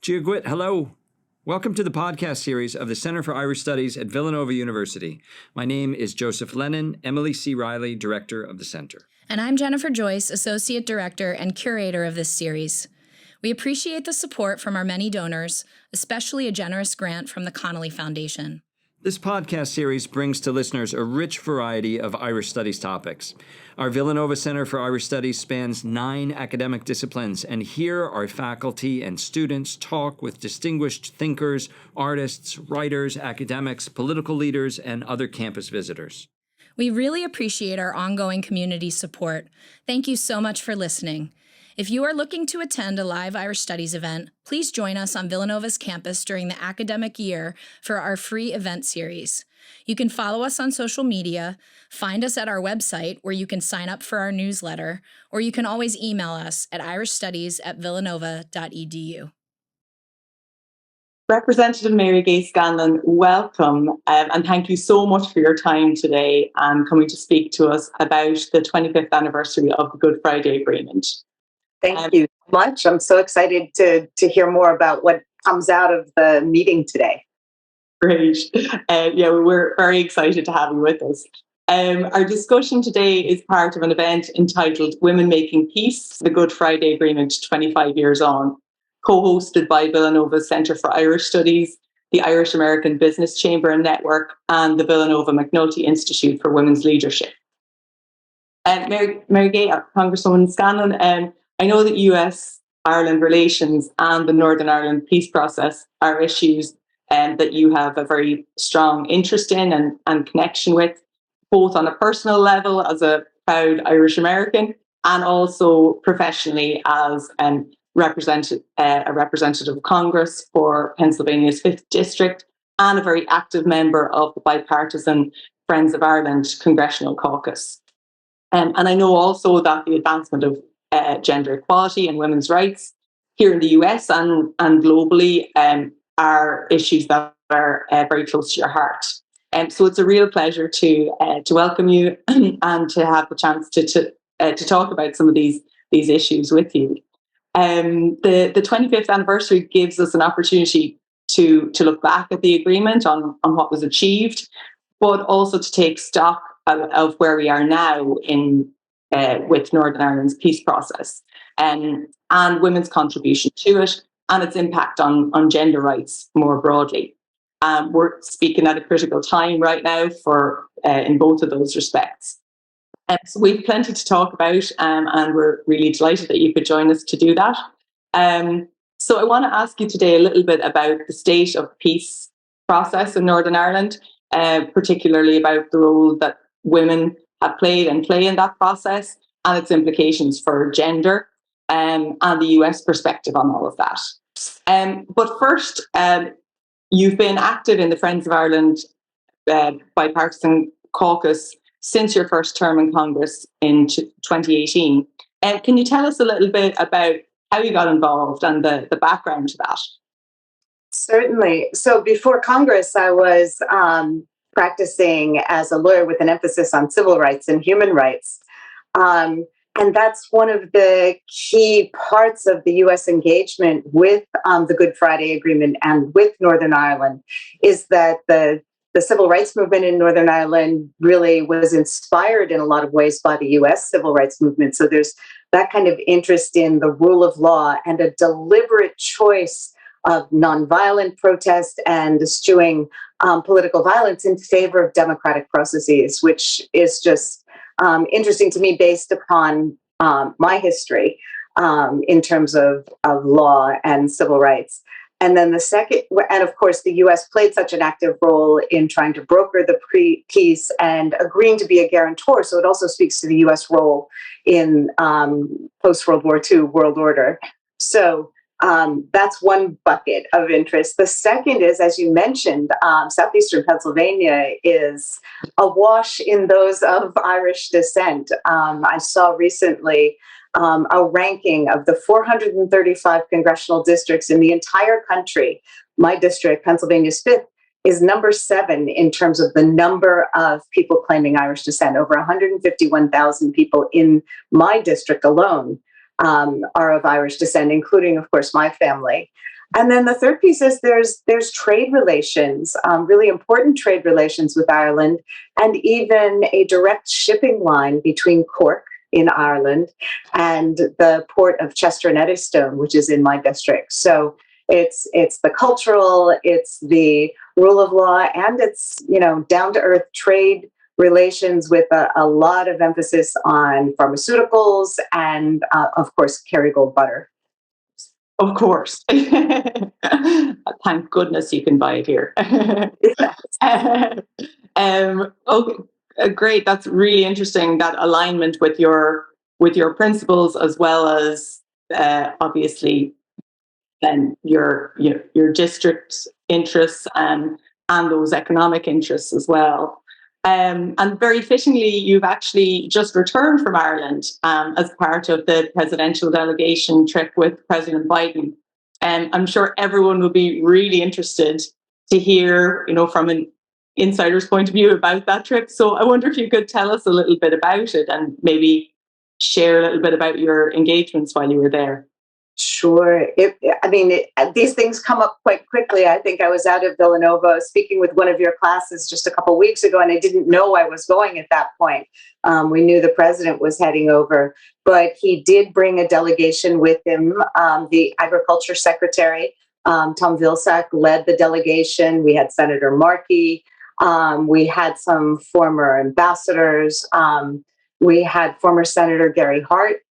Giagwit, hello. Welcome to the podcast series of the Center for Irish Studies at Villanova University. My name is Joseph Lennon, Emily C. Riley, Director of the Center. And I'm Jennifer Joyce, Associate Director and Curator of this series. We appreciate the support from our many donors, especially a generous grant from the Connolly Foundation. This podcast series brings to listeners a rich variety of Irish Studies topics. Our Villanova Center for Irish Studies spans 9 academic disciplines, and here our faculty and students talk with distinguished thinkers, artists, writers, academics, political leaders, and other campus visitors. We really appreciate our ongoing community support. Thank you so much for listening. If you are looking to attend a live Irish Studies event, please join us on Villanova's campus during the academic year for our free event series. You can follow us on social media, find us at our website where you can sign up for our newsletter, or you can always email us at irishstudies@villanova.edu. Representative Mary Gay Scanlon, welcome, and thank you so much for your time today and coming to speak to us about the 25th anniversary of the Good Friday Agreement. Thank you so much. I'm so excited to hear more about what comes out of the meeting today. Great. We're very excited to have you with us. Our discussion today is part of an event entitled Women Making Peace, the Good Friday Agreement 25 years on, co-hosted by Villanova's Centre for Irish Studies, the Irish American Business Chamber and Network, and the Villanova McNulty Institute for Women's Leadership. Mary Gay, Congresswoman Scanlon, I know that US-Ireland relations and the Northern Ireland peace process are issues that you have a very strong interest in and connection with, both on a personal level as a proud Irish American and also professionally as a representative of Congress for Pennsylvania's 5th District and a very active member of the bipartisan Friends of Ireland Congressional Caucus. And I know also that the advancement of gender equality and women's rights here in the US and globally are issues that are very close to your heart. So it's a real pleasure to welcome you and to have the chance to talk about some of these issues with you. The 25th anniversary gives us an opportunity to look back at the agreement on what was achieved, but also to take stock of where we are now with Northern Ireland's peace process and women's contribution to it and its impact on gender rights more broadly. We're speaking at a critical time right now in both of those respects. So we've plenty to talk about and we're really delighted that you could join us to do that. So I want to ask you today a little bit about the state of peace process in Northern Ireland, particularly about the role that women have played and play in that process and its implications for gender and the US perspective on all of that. But first, you've been active in the Friends of Ireland bipartisan caucus since your first term in Congress in 2018. Can you tell us a little bit about how you got involved and the background to that? Certainly. So before Congress, I was practicing as a lawyer with an emphasis on civil rights and human rights. And that's one of the key parts of the U.S. engagement with the Good Friday Agreement and with Northern Ireland is that the civil rights movement in Northern Ireland really was inspired in a lot of ways by the U.S. civil rights movement. So there's that kind of interest in the rule of law and a deliberate choice of nonviolent protest and eschewing political violence in favor of democratic processes, which is just interesting to me based upon my history in terms of law and civil rights. And then the second, and of course, the U.S. played such an active role in trying to broker the peace and agreeing to be a guarantor. So it also speaks to the U.S. role in post-World War II world order. So that's one bucket of interest. The second is, as you mentioned, southeastern Pennsylvania is awash in those of Irish descent. I saw recently a ranking of the 435 congressional districts in the entire country. My district, Pennsylvania's 5th, is number 7 in terms of the number of people claiming Irish descent, over 151,000 people in my district alone. are of Irish descent, including, of course, my family. And then the third piece is there's trade relations, really important trade relations with Ireland, and even a direct shipping line between Cork in Ireland and the port of Chester and Eddystone, which is in my district. So it's the cultural, it's the rule of law, and it's, down to earth trade relations with a lot of emphasis on pharmaceuticals and, of course, Kerrygold butter. Of course. Thank goodness you can buy it here. Okay, great. That's really interesting, that alignment with your principles, as well as obviously then your district's interests and those economic interests as well. And very fittingly, you've actually just returned from Ireland as part of the presidential delegation trip with President Biden. And I'm sure everyone will be really interested to hear, from an insider's point of view about that trip. So I wonder if you could tell us a little bit about it and maybe share a little bit about your engagements while you were there. Sure. These things come up quite quickly. I think I was out of Villanova speaking with one of your classes just a couple of weeks ago, and I didn't know I was going at that point. We knew the president was heading over, but he did bring a delegation with him. The Agriculture Secretary, Tom Vilsack, led the delegation. We had Senator Markey. We had some former ambassadors. We had former Senator Gary Hart,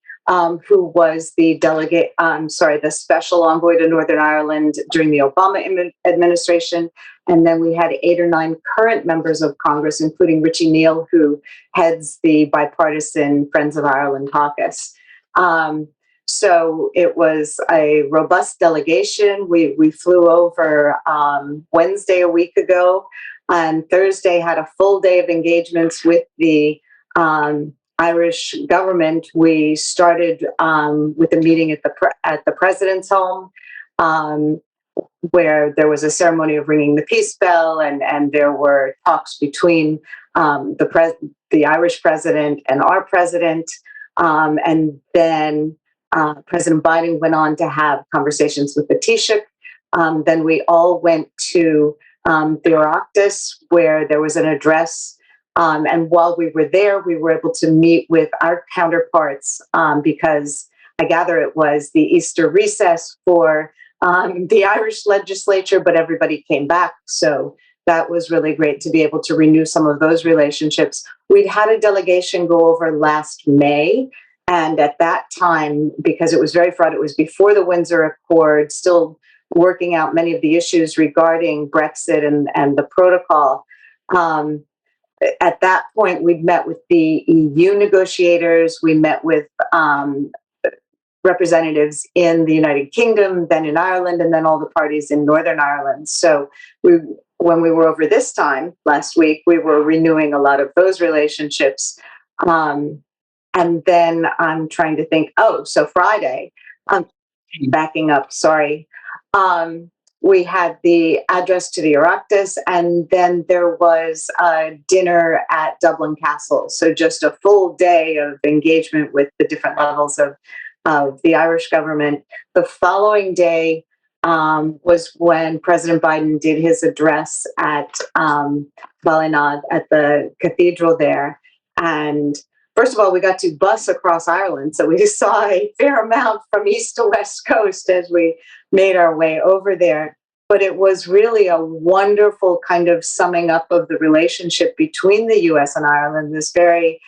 who was the the special envoy to Northern Ireland during the Obama administration. And then we had 8 or 9 current members of Congress, including Richie Neal, who heads the bipartisan Friends of Ireland caucus. So it was a robust delegation. We flew over Wednesday a week ago, and Thursday had a full day of engagements with the Irish government. We started with a meeting at the president's home, where there was a ceremony of ringing the peace bell, and there were talks between the Irish president and our president, and then President Biden went on to have conversations with the Taoiseach. Then we all went to the Oireachtas, where there was an address. And while we were there, we were able to meet with our counterparts because I gather it was the Easter recess for the Irish legislature, but everybody came back. So that was really great to be able to renew some of those relationships. We'd had a delegation go over last May. And at that time, because it was very fraught, it was before the Windsor Accord, still working out many of the issues regarding Brexit and the protocol. At that point, we'd met with the EU negotiators. We met with representatives in the United Kingdom, then in Ireland, and then all the parties in Northern Ireland. So when we were over this time last week, we were renewing a lot of those relationships. And then I'm trying to think, so Friday, I'm backing up, sorry. We had the address to the Oireachtas, and then there was a dinner at Dublin Castle. So just a full day of engagement with the different levels of the Irish government. The following day was when President Biden did his address at Ballinad at the cathedral there. And first of all, we got to bus across Ireland. So we saw a fair amount from east to west coast as we made our way over there. But it was really a wonderful kind of summing up of the relationship between the US and Ireland, this very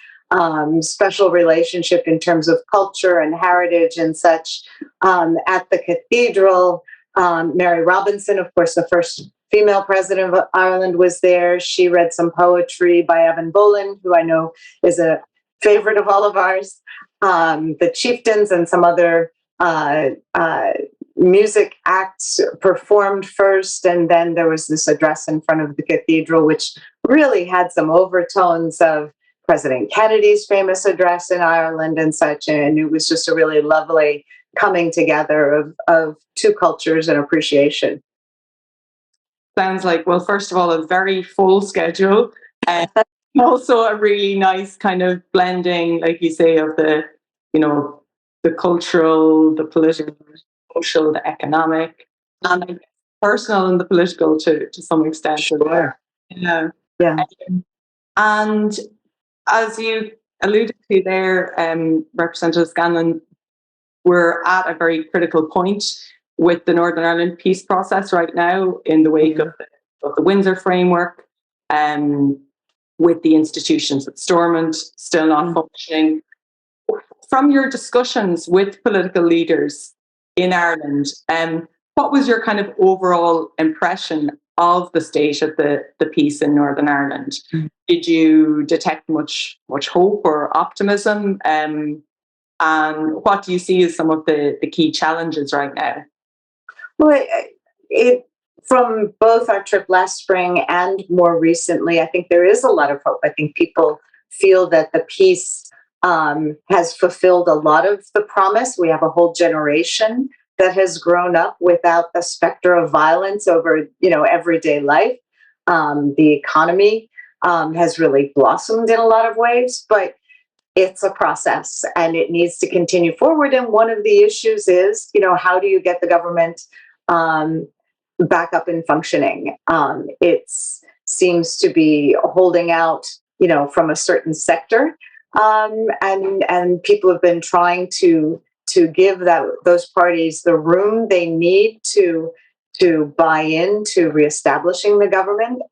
special relationship in terms of culture and heritage and such. At the cathedral, Mary Robinson, of course, the first female president of Ireland, was there. She read some poetry by Evan Boland, who I know is a favorite of all of ours. The chieftains and some other music acts performed first, and then there was this address in front of the cathedral, which really had some overtones of President Kennedy's famous address in Ireland and such, and it was just a really lovely coming together of two cultures and appreciation. Sounds like, well, first of all, a very full schedule, and also a really nice kind of blending, like you say, of the, the cultural, the political, the social, the economic, and I guess personal and the political to some extent. Sure. Yeah. Yeah. And as you alluded to there, Representative Scanlon, we're at a very critical point with the Northern Ireland peace process right now in the wake of the Windsor framework, with the institutions at Stormont still not functioning. From your discussions with political leaders in Ireland, what was your kind of overall impression of the state of the peace in Northern Ireland? Did you detect much hope or optimism? And what do you see as some of the key challenges right now? Well, it from both our trip last spring and more recently, I think there is a lot of hope. I think people feel that the peace has fulfilled a lot of the promise. We have a whole generation that has grown up without the specter of violence over, everyday life. The economy has really blossomed in a lot of ways, but it's a process and it needs to continue forward. And one of the issues is, how do you get the government back up and functioning? It seems to be holding out, from a certain sector. And people have been trying to give those parties the room they need to buy into reestablishing the government.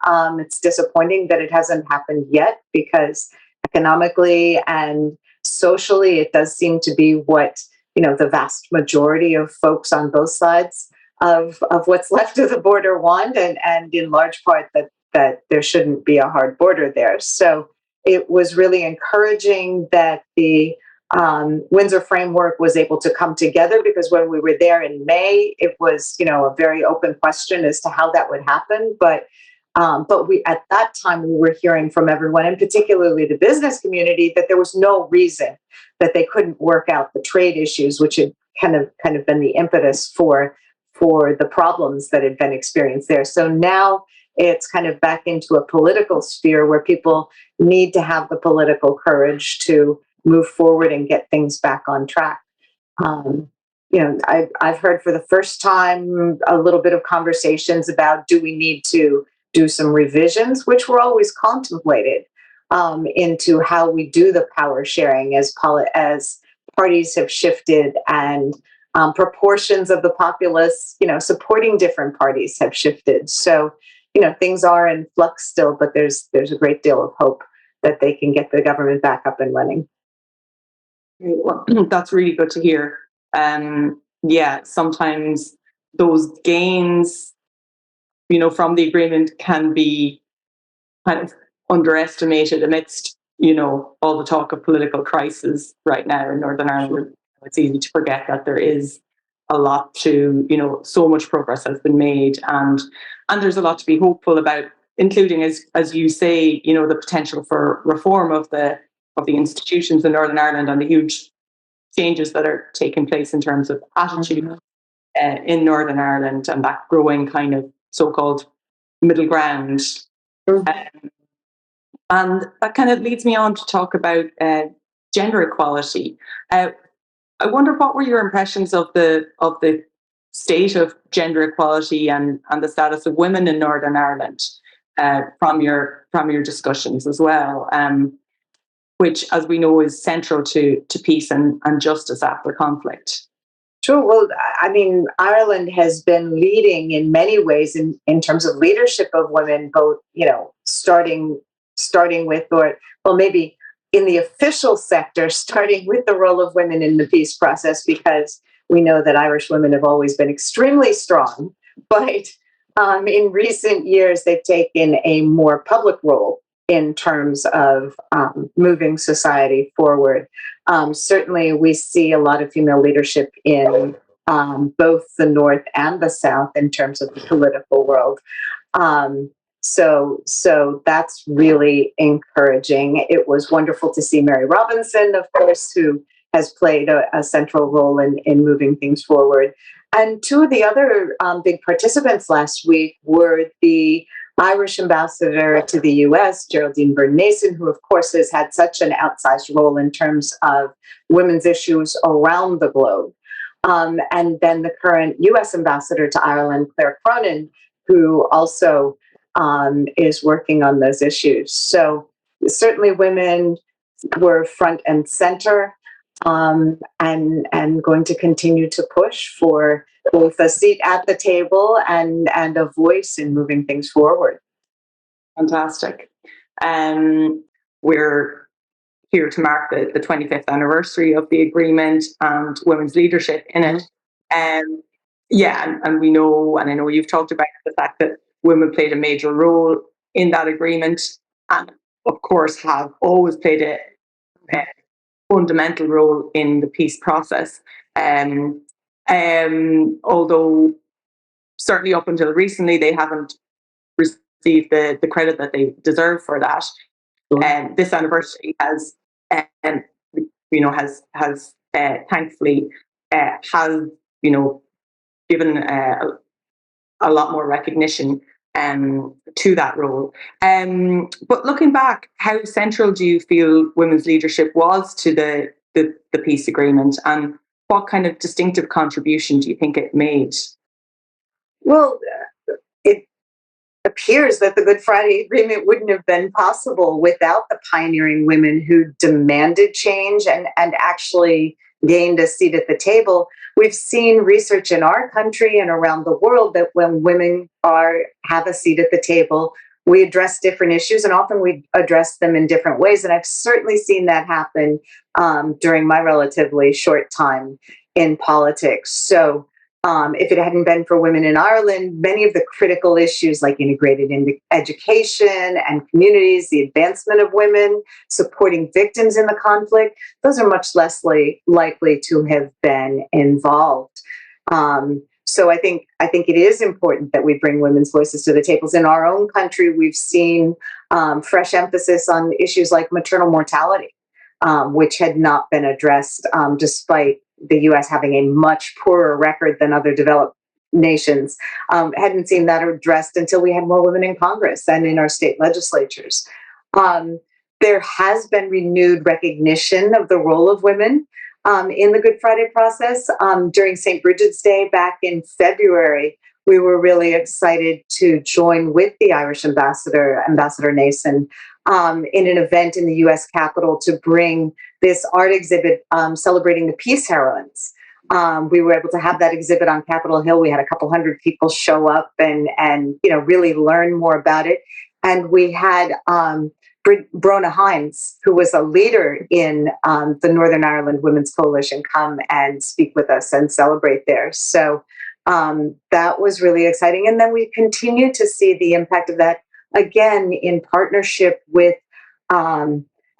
It's disappointing that it hasn't happened yet because economically and socially, it does seem to be what the vast majority of folks on both sides of what's left of the border want, and in large part that there shouldn't be a hard border there. So it was really encouraging that the Windsor framework was able to come together, because when we were there in May, it was a very open question as to how that would happen. But we at that time we were hearing from everyone, and particularly the business community, that there was no reason that they couldn't work out the trade issues, which had kind of been the impetus for the problems that had been experienced there. So now it's kind of back into a political sphere where people need to have the political courage to move forward and get things back on track. I've heard for the first time a little bit of conversations about, do we need to do some revisions, which were always contemplated, into how we do the power sharing as parties have shifted and proportions of the populace, supporting different parties have shifted. So, things are in flux still, but there's a great deal of hope that they can get the government back up and running. Well, that's really good to hear. Sometimes those gains, from the agreement can be kind of underestimated amidst, all the talk of political crisis right now in Northern Ireland. It's easy to forget that there is a lot so much progress has been made, and there's a lot to be hopeful about, including, as you say, the potential for reform of the institutions in Northern Ireland and the huge changes that are taking place in terms of attitude in Northern Ireland, and that growing kind of so-called middle ground. And that kind of leads me on to talk about gender equality. I wonder, what were your impressions of the state of gender equality and the status of women in Northern Ireland from your discussions as well, which, as we know, is central to peace and justice after conflict. Sure. Well, I mean, Ireland has been leading in many ways in terms of leadership of women, both, starting with, maybe in the official sector, starting with the role of women in the peace process, because we know that Irish women have always been extremely strong, but in recent years, they've taken a more public role in terms of moving society forward. Certainly, we see a lot of female leadership in both the North and the South in terms of the political world. So that's really encouraging. It was wonderful to see Mary Robinson, of course, who has played a central role in moving things forward. And two of the other big participants last week were the Irish ambassador to the US, Geraldine Byrne-Nason, who of course has had such an outsized role in terms of women's issues around the globe. And then the current US ambassador to Ireland, Claire Cronin, who also is working on those issues. So certainly women were front and center, and going to continue to push for both a seat at the table and a voice in moving things forward. Fantastic. We're here to mark the 25th anniversary of the agreement and women's leadership in it. And we know, and I know you've talked about the fact that women played a major role in that agreement, and of course have always played a fundamental role in the peace process. Although certainly up until recently they haven't received the credit that they deserve for that. And this anniversary has thankfully given a lot more recognition to that role. But looking back, how central do you feel women's leadership was to the peace agreement, and what kind of distinctive contribution do you think it made? Well, it appears that the Good Friday Agreement wouldn't have been possible without the pioneering women who demanded change and actually gained a seat at the table. We've seen research in our country and around the world that when women have a seat at the table, we address different issues, and often we address them in different ways. And I've certainly seen that happen during my relatively short time in politics. So if it hadn't been for women in Ireland, many of the critical issues like integrated into education and communities, the advancement of women, supporting victims in the conflict, those are much less likely to have been involved. So I think it is important that we bring women's voices to the tables. In our own country, we've seen fresh emphasis on issues like maternal mortality, which had not been addressed despite the U.S. having a much poorer record than other developed nations. Hadn't seen that addressed until we had more women in Congress and in our state legislatures. There has been renewed recognition of the role of women in the Good Friday process. During St. Bridget's Day back in February, we were really excited to join with the Irish ambassador, Ambassador Nason, in an event in the U.S. Capitol to bring this art exhibit celebrating the peace heroines. We were able to have that exhibit on Capitol Hill. We had a couple hundred people show up and really learn more about it. And we had Brona Hines, who was a leader in the Northern Ireland Women's Coalition, come and speak with us and celebrate there. So that was really exciting. And then we continue to see the impact of that, again, in partnership with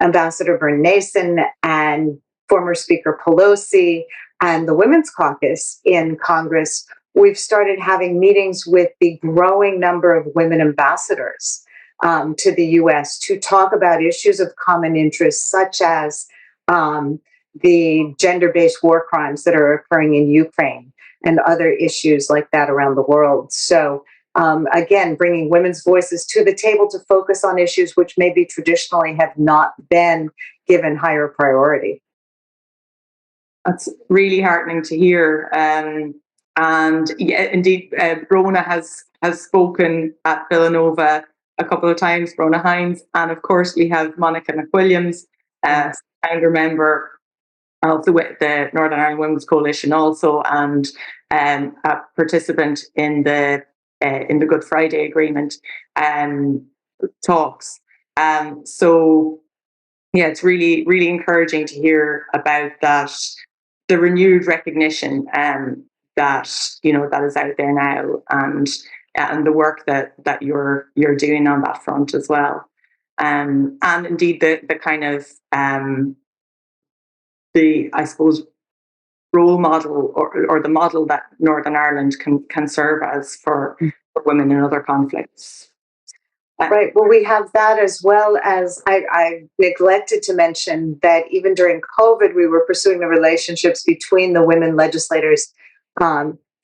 Ambassador Byrne-Nason and former Speaker Pelosi and the Women's Caucus in Congress. We've started having meetings with the growing number of women ambassadors to the U.S. to talk about issues of common interest, such as the gender-based war crimes that are occurring in Ukraine and other issues like that around the world. So again, bringing women's voices to the table to focus on issues which maybe traditionally have not been given higher priority. That's really heartening to hear. And yeah, indeed, Brona has spoken at Villanova a couple of times, Brona Hines. And of course, we have Monica McWilliams, founder member of the Northern Ireland Women's Coalition also, and a participant in the Good Friday Agreement talks. So yeah, it's really, really encouraging to hear about that, the renewed recognition that is out there now, and the work that you're doing on that front as well, and indeed the kind of I suppose role model or the model that Northern Ireland can serve as for women in other conflicts. Right. Well, we have that, as well as I neglected to mention that even during COVID, we were pursuing the relationships between the women legislators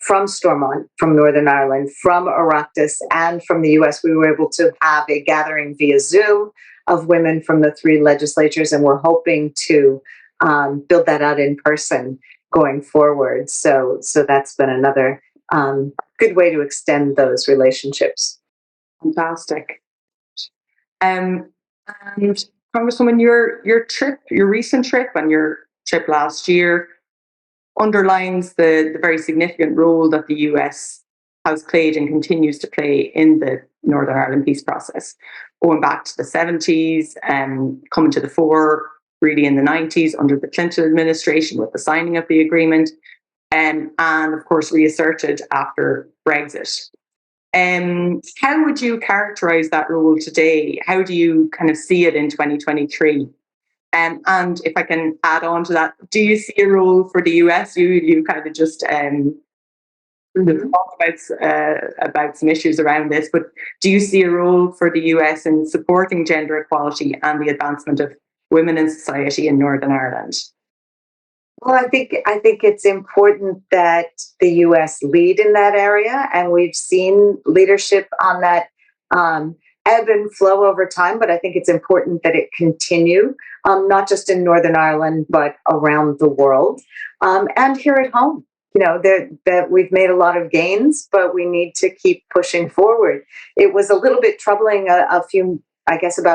from Stormont, from Northern Ireland, from Oireachtas, and from the US. We were able to have a gathering via Zoom of women from the 3 legislatures, and we're hoping to build that out in person going forward. So that's been another good way to extend those relationships. Fantastic. And Congresswoman, your recent trip and your trip last year underlines the very significant role that the US has played and continues to play in the Northern Ireland peace process, going back to the 70s and coming to the fore really in the 90s under the Clinton administration with the signing of the agreement, and of course reasserted after Brexit. How would you characterize that role today? How do you kind of see it in 2023? And if I can add on to that, do you see a role for the US? You kind of just talked about some issues around this, but do you see a role for the US in supporting gender equality and the advancement of women in society in Northern Ireland? Well, I think it's important that the U.S. lead in that area, and we've seen leadership on that ebb and flow over time. But I think it's important that it continue, not just in Northern Ireland, but around the world, and here at home. You know, that we've made a lot of gains, but we need to keep pushing forward. It was a little bit troubling about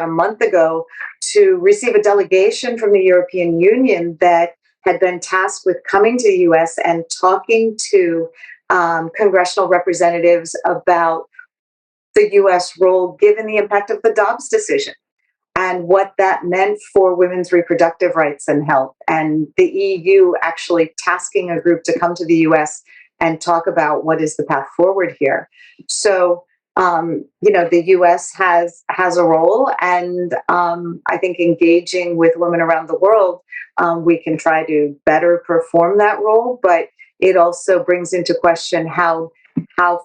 a month ago, to receive a delegation from the European Union that had been tasked with coming to the U.S. and talking to congressional representatives about the U.S. role given the impact of the Dobbs decision and what that meant for women's reproductive rights and health. And the EU actually tasking a group to come to the U.S. and talk about what is the path forward here. So, the U.S. has a role, and I think engaging with women around the world, we can try to better perform that role. But it also brings into question how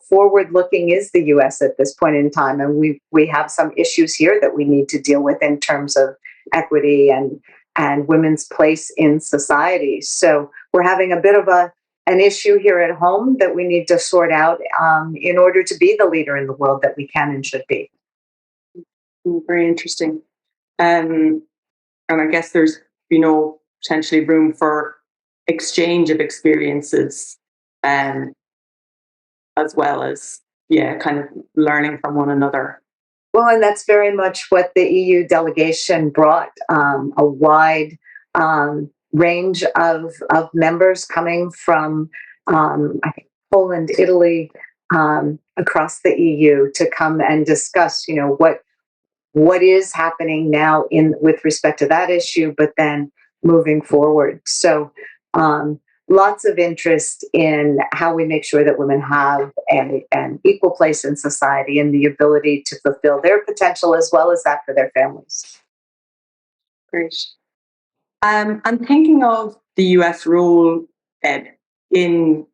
forward-looking is the U.S. at this point in time, and we have some issues here that we need to deal with in terms of equity and women's place in society. So we're having a bit of an issue here at home that we need to sort out in order to be the leader in the world that we can and should be. Very interesting. And I guess there's, potentially room for exchange of experiences, as well as, kind of learning from one another. Well, and that's very much what the EU delegation brought, a wide range of members coming from, I think, Poland, Italy, across the EU to come and discuss, what is happening now with respect to that issue, but then moving forward. So lots of interest in how we make sure that women have an equal place in society and the ability to fulfill their potential as well as that for their families. Great. And thinking of the US role in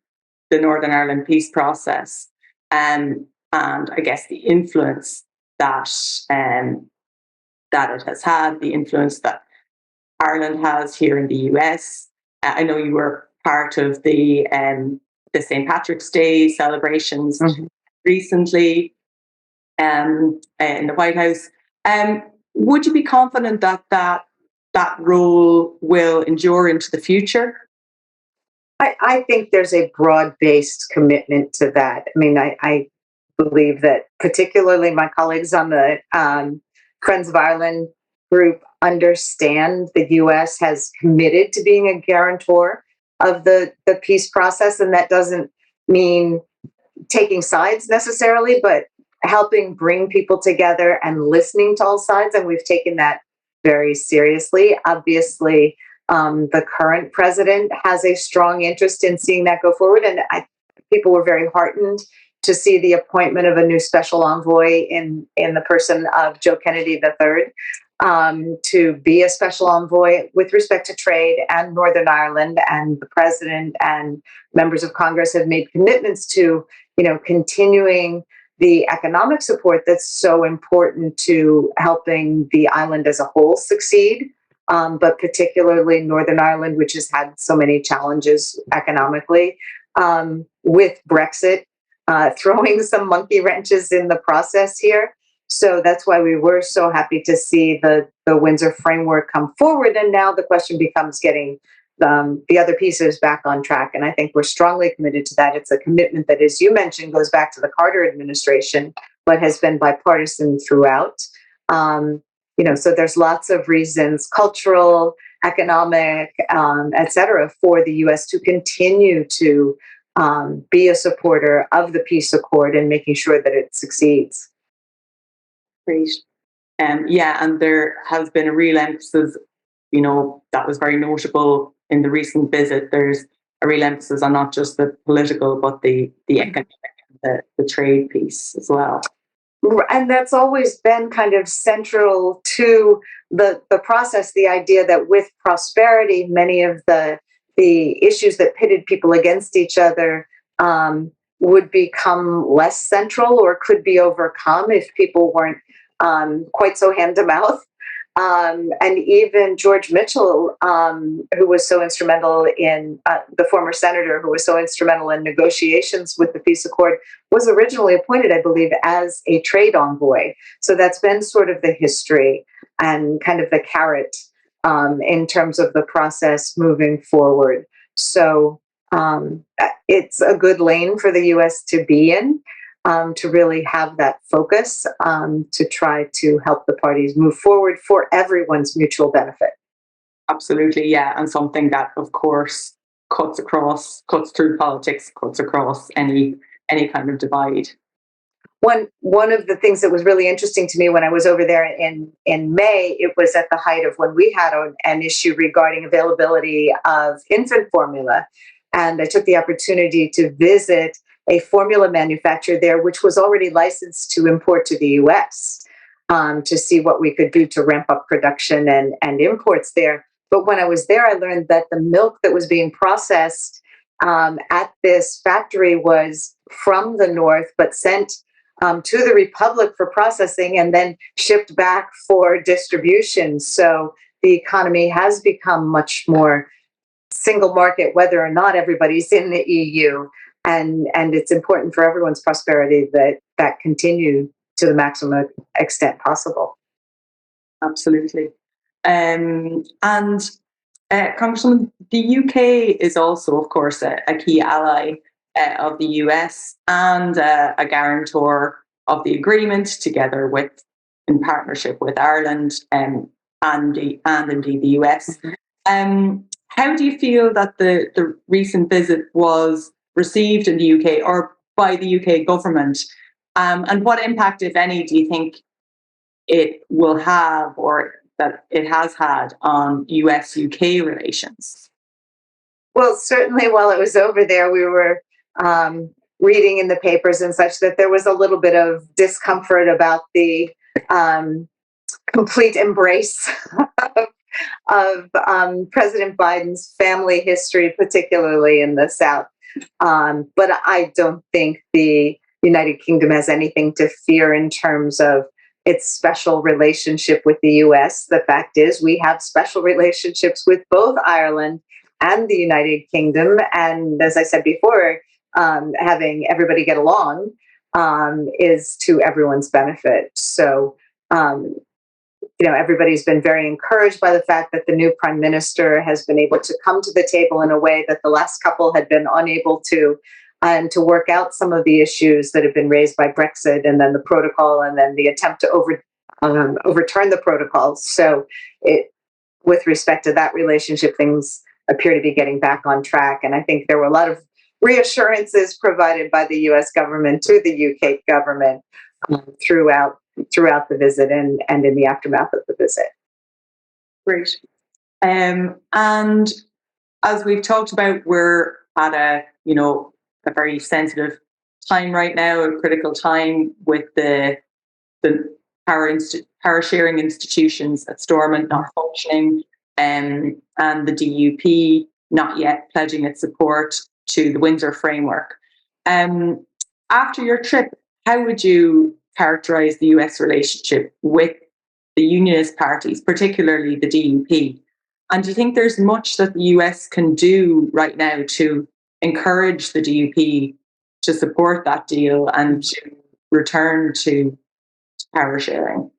the Northern Ireland peace process, and I guess the influence that it has had, the influence that Ireland has here in the US. I know you were part of the St. Patrick's Day celebrations recently in the White House. Would you be confident that role will endure into the future? I think there's a broad-based commitment to that. I mean, I believe that particularly my colleagues on the Friends of Ireland group understand the U.S. has committed to being a guarantor of the peace process, and that doesn't mean taking sides necessarily, but helping bring people together and listening to all sides, and we've taken that very seriously. Obviously, the current president has a strong interest in seeing that go forward, and people were very heartened to see the appointment of a new special envoy in the person of Joe Kennedy III, to be a special envoy with respect to trade and Northern Ireland. And the president and members of Congress have made commitments to, continuing the economic support that's so important to helping the island as a whole succeed, but particularly Northern Ireland, which has had so many challenges economically. with Brexit throwing some monkey wrenches in the process here. So that's why we were so happy to see the Windsor framework come forward. And now the question becomes getting the other pieces back on track. And I think we're strongly committed to that. It's a commitment that, as you mentioned, goes back to the Carter administration, but has been bipartisan throughout. So there's lots of reasons, cultural, economic, et cetera, for the U.S. to continue to be a supporter of the peace accord and making sure that it succeeds. Great. And there has been a real emphasis, that was very notable in the recent visit. There's a real emphasis on not just the political, but the economic, the trade piece as well. And that's always been kind of central to the process, the idea that with prosperity, many of the issues that pitted people against each other would become less central or could be overcome if people weren't quite so hand-to-mouth. And even George Mitchell, who was so instrumental in, the former senator who was so instrumental in negotiations with the peace accord, was originally appointed, I believe, as a trade envoy. So that's been sort of the history and kind of the carrot in terms of the process moving forward. So it's a good lane for the U.S. to be in. To really have that focus to try to help the parties move forward for everyone's mutual benefit. Absolutely, yeah, and something that, of course, cuts through politics, cuts across any kind of divide. One of the things that was really interesting to me when I was over there in May, it was at the height of when we had an issue regarding availability of infant formula, and I took the opportunity to visit a formula manufacturer there, which was already licensed to import to the U.S. To see what we could do to ramp up production and imports there. But when I was there, I learned that the milk that was being processed at this factory was from the north, but sent to the Republic for processing and then shipped back for distribution. So the economy has become much more single market, whether or not everybody's in the EU. And it's important for everyone's prosperity that continue to the maximum extent possible. Absolutely. Congresswoman, the UK is also, of course, a key ally of the US and a guarantor of the agreement, together in partnership with Ireland and indeed the US. How do you feel that the recent visit was received in the UK or by the UK government? And what impact, if any, do you think it will have or that it has had on US-UK relations? Well, certainly while I was over there, we were reading in the papers and such that there was a little bit of discomfort about the complete embrace of President Biden's family history, particularly in the South. But I don't think the United Kingdom has anything to fear in terms of its special relationship with the US. The fact is, we have special relationships with both Ireland and the United Kingdom. And as I said before, having everybody get along is to everyone's benefit. So, everybody's been very encouraged by the fact that the new prime minister has been able to come to the table in a way that the last couple had been unable to, and to work out some of the issues that have been raised by Brexit and then the protocol and then the attempt to overturn the protocol. So with respect to that relationship, things appear to be getting back on track. And I think there were a lot of reassurances provided by the US government to the UK government throughout the visit and in the aftermath of the visit. Great. And as we've talked about, we're at a very sensitive time right now, a critical time with the power sharing institutions at Stormont not functioning, and the DUP not yet pledging its support to the Windsor framework. After your trip, how would you characterize the US relationship with the unionist parties, particularly the DUP? And do you think there's much that the US can do right now to encourage the DUP to support that deal and to return to power sharing?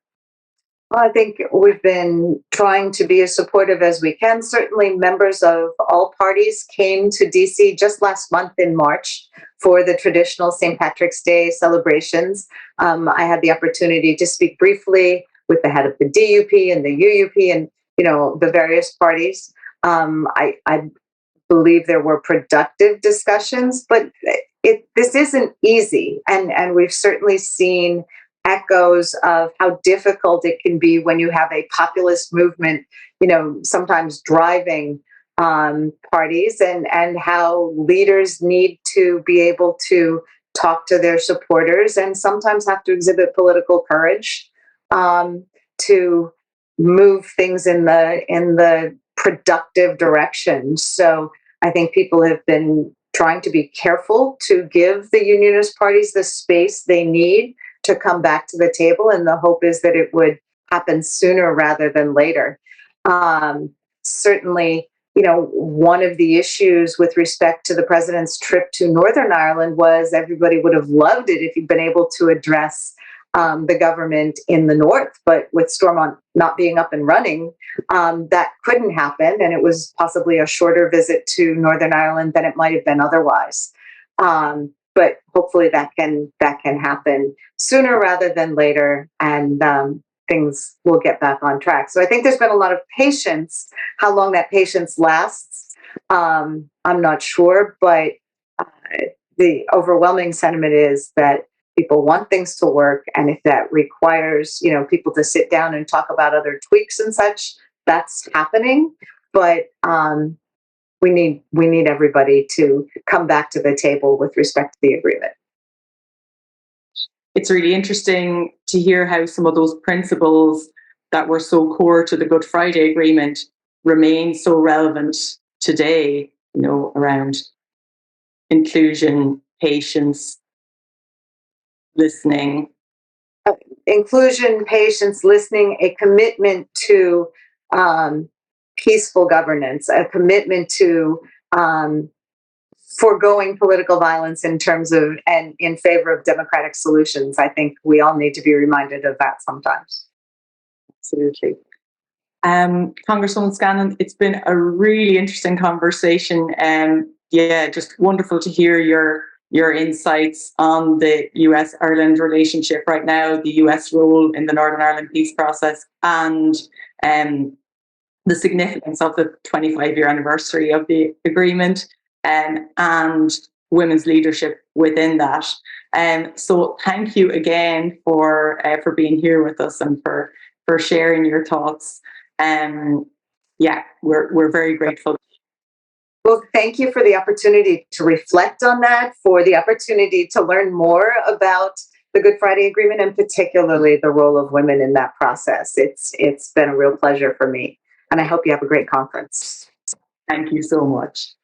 Well, I think we've been trying to be as supportive as we can. Certainly, members of all parties came to DC just last month in March for the traditional St. Patrick's Day celebrations. I had the opportunity to speak briefly with the head of the DUP and the UUP and the various parties. I believe there were productive discussions, but this isn't easy, and we've certainly seen echoes of how difficult it can be when you have a populist movement, sometimes driving parties, and how leaders need to be able to talk to their supporters and sometimes have to exhibit political courage to move things in the productive direction. So I think people have been trying to be careful to give the unionist parties the space they need to come back to the table, and the hope is that it would happen sooner rather than later. Certainly, one of the issues with respect to the president's trip to Northern Ireland was everybody would have loved it if he'd been able to address the government in the north, but with Stormont not being up and running, that couldn't happen, and it was possibly a shorter visit to Northern Ireland than it might have been otherwise. But hopefully that can happen sooner rather than later, and things will get back on track. So I think there's been a lot of patience. How long that patience lasts, I'm not sure, but the overwhelming sentiment is that people want things to work, and if that requires people to sit down and talk about other tweaks and such, that's happening. But we need everybody to come back to the table with respect to the agreement. It's really interesting to hear how some of those principles that were so core to the Good Friday Agreement remain so relevant today, around inclusion, patience, listening. Inclusion, patience, listening, a commitment to peaceful governance, a commitment to foregoing political violence in terms of and in favor of democratic solutions. I think we all need to be reminded of that sometimes. Absolutely. Congresswoman Scanlon, it's been a really interesting conversation. Just wonderful to hear your insights on the US-Ireland relationship right now, the US role in the Northern Ireland peace process, and the significance of the 25-year anniversary of the agreement, and women's leadership within that. So thank you again for being here with us and for sharing your thoughts. We're very grateful. Well, thank you for the opportunity to reflect on that, for the opportunity to learn more about the Good Friday Agreement, and particularly the role of women in that process. It's been a real pleasure for me, and I hope you have a great conference. Thank you so much.